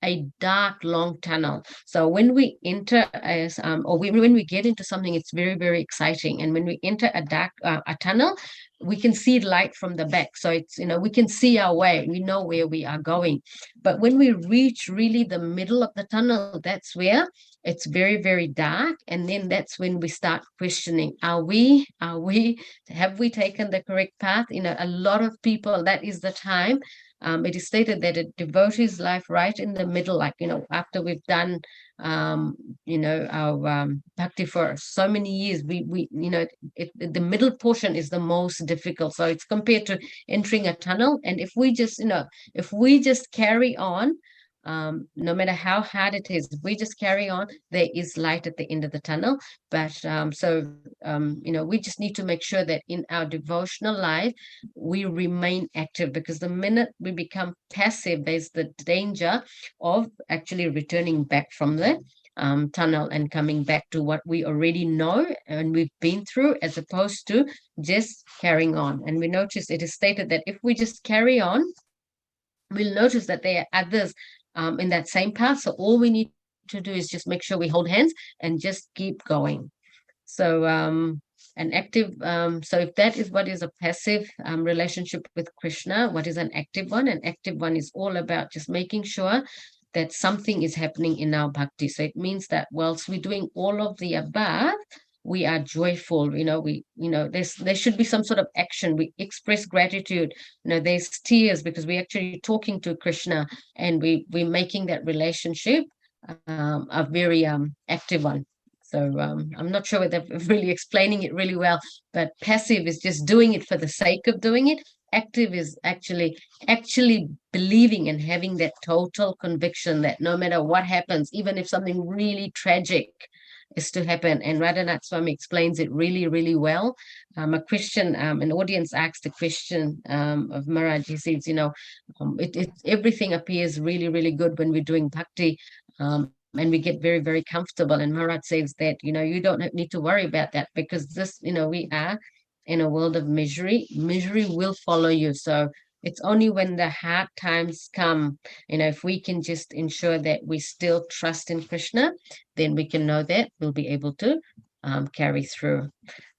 a dark, long tunnel. So when we enter when we get into something, it's very exciting. And when we enter a tunnel, we can see light from the back. So it's, we can see our way. We know where we are going. But when we reach really the middle of the tunnel, that's where it's very dark. And then that's when we start questioning, have we taken the correct path? A lot of people, that is the time. It is stated that a devotee's life right in the middle, like, after we've done, our bhakti for so many years, the middle portion is the most difficult. So it's compared to entering a tunnel. And if we just carry on no matter how hard it is, if we just carry on, there is light at the end of the tunnel. But we just need to make sure that in our devotional life, we remain active, because the minute we become passive, there's the danger of actually returning back from the tunnel and coming back to what we already know and we've been through, as opposed to just carrying on. And we notice it is stated that if we just carry on, we'll notice that there are others in that same path. So all we need to do is just make sure we hold hands and just keep going. So an active, so if that is what is a passive relationship with Krishna, what is an active one? An active one is all about just making sure that something is happening in our bhakti. So it means that whilst we're doing all of the above, we are joyful. There should be some sort of action. We express gratitude. There's tears, because we're actually talking to Krishna, and we're making that relationship a very active one. So I'm not sure whether I'm really explaining it really well, but passive is just doing it for the sake of doing it. Active is actually believing and having that total conviction that no matter what happens, even if something really tragic is to happen. And Radhanath Swami explains it really, really well. A question, an audience asked a question of Maharaj. He says, everything appears really, really good when we're doing bhakti. And we get very, very comfortable. And Maharaj says that, you don't need to worry about that, because this, we are in a world of misery. Misery will follow you. So it's only when the hard times come, if we can just ensure that we still trust in Krishna, then we can know that we'll be able to carry through.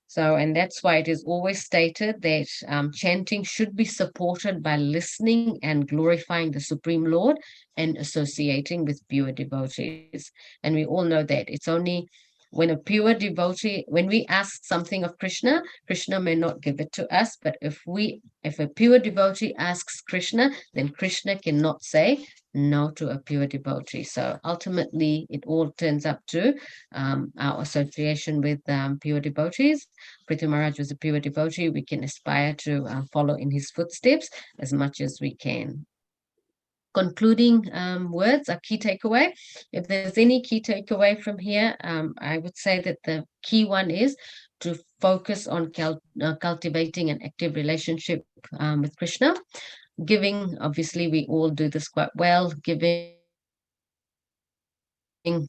So, and that's why it is always stated that chanting should be supported by listening and glorifying the Supreme Lord and associating with pure devotees. And we all know that it's only when a pure devotee, when we ask something of Krishna, Krishna may not give it to us. But if a pure devotee asks Krishna, then Krishna cannot say no to a pure devotee. So ultimately, it all turns up to our association with pure devotees. Prithu Maharaj was a pure devotee. We can aspire to follow in his footsteps as much as we can. Concluding words, a key takeaway. If there's any key takeaway from here, I would say that the key one is to focus on cultivating an active relationship with Krishna. Giving, obviously, we all do this quite well. Giving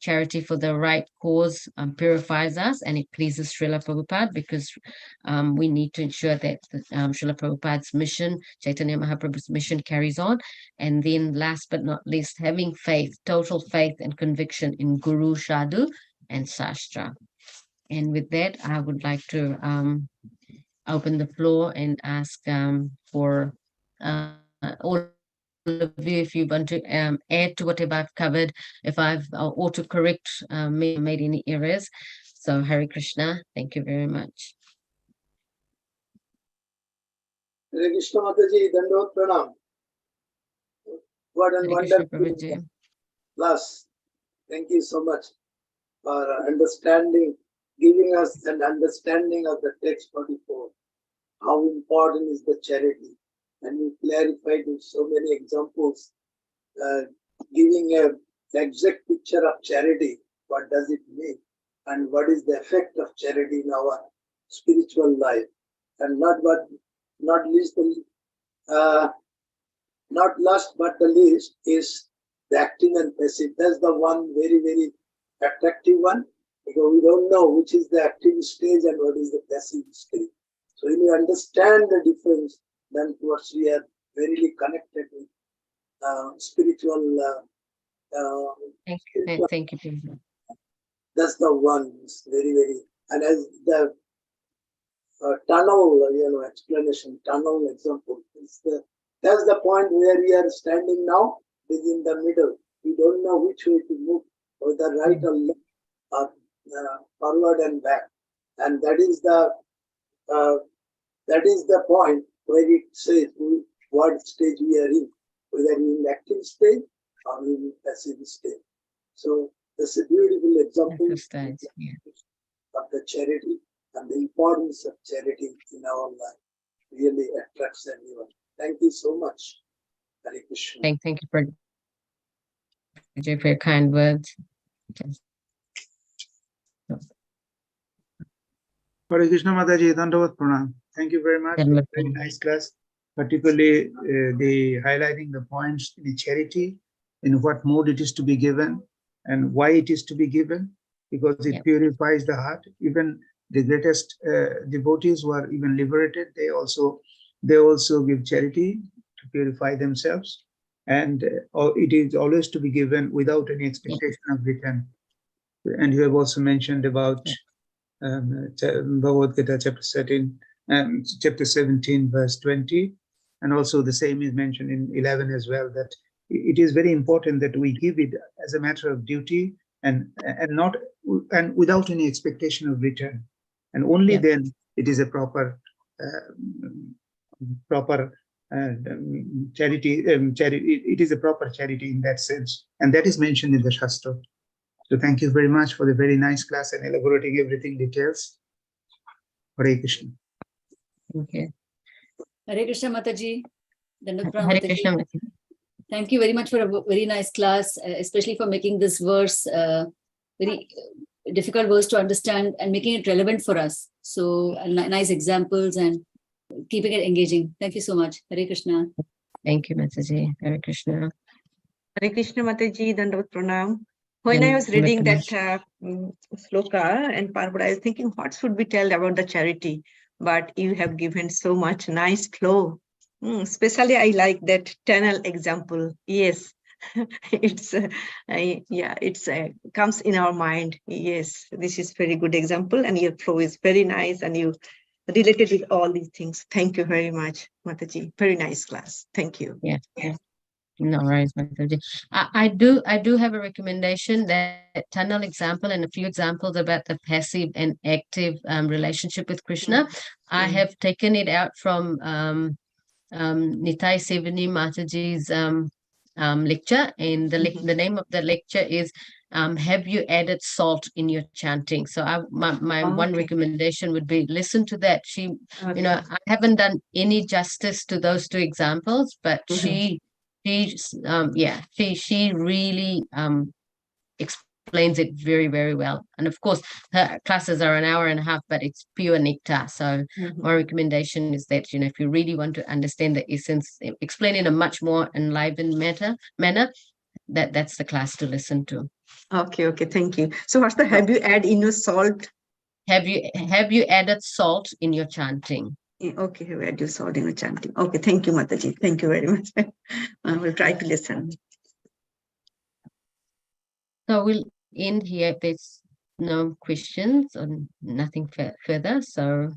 charity for the right cause purifies us, and it pleases Srila Prabhupada, because we need to ensure that Srila Prabhupada's mission, Chaitanya Mahaprabhu's mission, carries on. And then last but not least, having faith, total faith and conviction in Guru, Sadhu, and Shastra. And with that, I would like to open the floor and ask for all of you, if you want to add to whatever I've covered, if I've or to correct made any errors. So Hare Krishna, thank you very much. Hare Krishna Mataji, Dandot Pranam. What a wonderful class. Thank you so much for understanding, giving us an understanding of the text 44. How important is the charity? And you clarified with so many examples, giving an exact picture of charity. What does it mean? And what is the effect of charity in our spiritual life? And not last but the least is the active and passive. That's the one very, very attractive one, because we don't know which is the active stage and what is the passive stage. So when you understand the difference, then towards we are very connected with spiritual. Thank you. That's the one. It's very, very, and as the tunnel, explanation, tunnel example. That's the point where we are standing now, is in the middle. We don't know which way to move, whether right or left, or forward and back. And that is the point where it says what stage we are in, whether in active stage or in passive stage. So that's a beautiful example of the charity and the importance of charity in our life. Really attracts everyone. Thank you so much. Hare Krishna. Thank you for Mataji, for your kind words. Yes. Hare Krishna Mataji, Dandavat Pranam. Thank you very much. Dandavat Very Pranam. nice class. Particularly the highlighting the points in the charity, in what mode it is to be given, and why it is to be given, because it Yep. purifies the heart. Even the greatest devotees who are even liberated, they also give charity to purify themselves, and it is always to be given without any expectation of return. And you have also mentioned about Bhagavad Gita chapter 17, verse 20, and also the same is mentioned in 11 as well, that it is very important that we give it as a matter of duty and without any expectation of return, and only Yep. then it is a proper charity. It is a proper charity in that sense, and that is mentioned in the Shastra. So thank you very much for the very nice class and elaborating everything details. Hare Krishna. Okay. Hare Krishna Mataji. Dandavat Pranam, Hare Mataji. Krishna Mataji. Thank you very much for a very nice class, especially for making this verse very difficult verse to understand and making it relevant for us. So nice examples and keeping it engaging. Thank you so much. Hare Krishna. Thank you, Mataji. Hare Krishna. Hare Krishna Mataji, Dandavat Pranam. When I was Dandavat reading Pranam. that sloka and Parvada, I was thinking, what should we tell about the charity? But you have given so much nice flow. Especially, I like that tunnel example. Yes, it's comes in our mind. Yes, this is very good example, and your flow is very nice, and you related with all these things. Thank you very much, Mataji. Very nice class. Thank you. Yeah. No worries, Mataji. I do have a recommendation, that tunnel example and a few examples about the passive and active relationship with Krishna. I have taken it out from Nitai Sevani Mataji's lecture, and the name of the lecture is have you added salt in your chanting? So my one recommendation would be listen to that. She, you know, I haven't done any justice to those two examples, but she really explains it very, very well. And of course, her classes are an hour and a half, but it's pure nectar. So my recommendation is that, you know, if you really want to understand the essence, explain in a much more enlivened manner, that's the class to listen to. Okay, thank you. So what's the have you add in your salt? Have you added salt in your chanting? Okay, have you added salt in your chanting? Okay, thank you, Mataji. Thank you very much. I will try to listen. So we'll end here if there's no questions or nothing further. So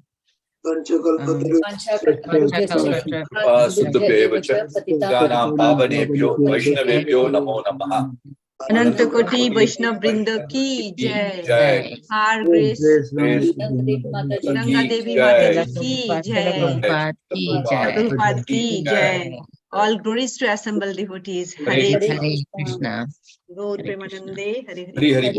Anantakoti Vaishnav Brinda ki jai. Our grace Ranga Devi Mataji ki jai. Prabhupada ki jai. All glories to assembled devotees. Hare Hare Krishna. Gaur Premanande. Hare Hare Hare.